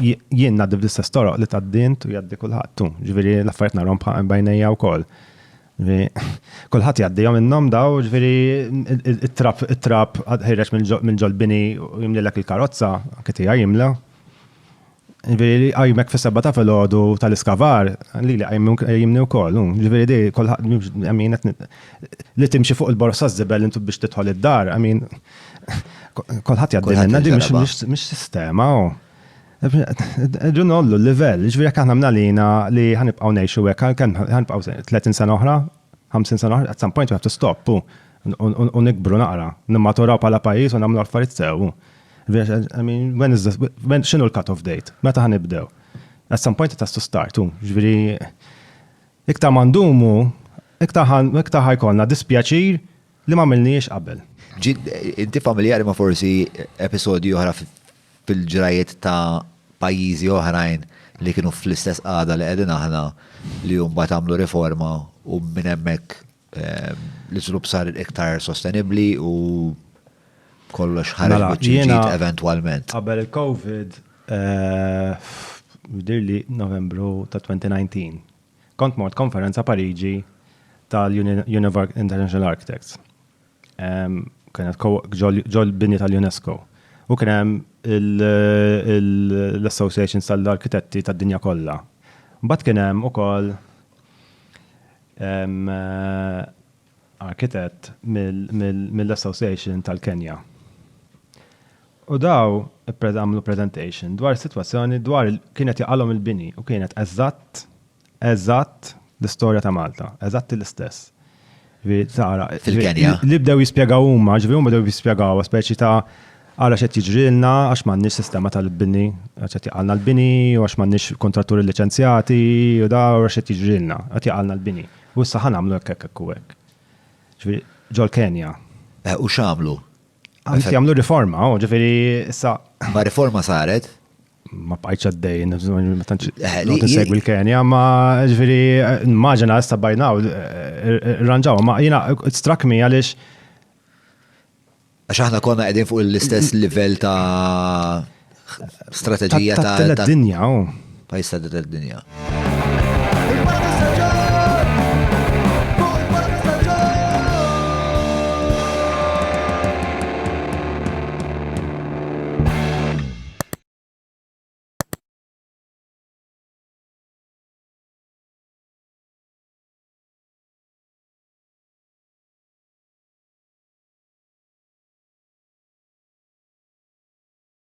jien naddi bl-istess toroq li taddint u jaddi kulħadd. Ġifieri l-affarijiet narhom bajnejja wkoll. Kulħadd jgħaddihom minnhom daw, ġifieri it-trap ħireġ minn ġolbini u jimlilek il-karozza, anke tiegħi jimla. Ġifieri qajmek fis-7 ta' filgħodu tal-iskavar, li qajmni wkoll. Ġifieri di kulħadd li timxi fuq il-borsa żibel intu biex tidħol id-dar, kulħadd jgħaddi minna di mhix sistema. Ġu nollu l-livell, ġifieri jekk aħna mnalina li ħanibqgħu ngħixu hekk, ħanibqgħu 30 sena oħra, 50 sena oħra, at some point we have to stop u nikbru naqra, nimmaturaw bħala pajjiż u nagħmlu affarijiet sew. I mean, x'inhu l-cut-off date? Meta ħanibdew? At some point it has to start. Ġifieri iktar mandumu, iktar ħajkolna dispjaċir li ma għamilniex qabel. Inti familjari ma forsi episodji oħra fil-ġrajiet ta' pajjiżi oħrajn li kienu fl-istess qagħda li qegħdin aħna li mbagħad għamlu riforma u minn hemmhekk l-iżvilupp sar iktar sostenibbli u kollox ħareġ biċ-ġdid eventwalment. Qabel il-COVID dirli Novembru ta' 2019. Kont mort konferenza Pariġi tal-Univar International Architects. Kienet ġol bini tal-UNESCO. U kien hemm l-associations tal-arkitetti tad-dinja kollha. Mbagħad kien hemm ukoll arkitett mill-association tal-Kenja. U daw għamlu presentation dwar is-sitwazzjoni kienet jaqalhom il-bini u kienet eżatt l-istorja ta' Malta, eżatt l-istess. Fil-Kenja. Li bdew jispjegaw huma, huma bdew jispjegaw speċi ta' għara xed jiġrilna għax m'għandniex sistema tal-bini, għax qed jaqalna l-bini u għax m'għandniex kontratturi liċenzjati u da għara xed jiġrilna, qed jaqalna l-bini. U issa ħanamlu hekk u hekk. Ġol Kenja. U x'għamlu? Għanti għamlu riforma, ġifieri issa. Ma riforma saret? Ma bqajtx għaddej, ma segwi l-Kenja, ma ġifieri immaġina issa bajnaw rranġaw, ma jiena struck me għaliex għax aħna konna qegħdin fuq l-istess livell ta' strateġija ta' dinja. Pajjiż ta' dinja.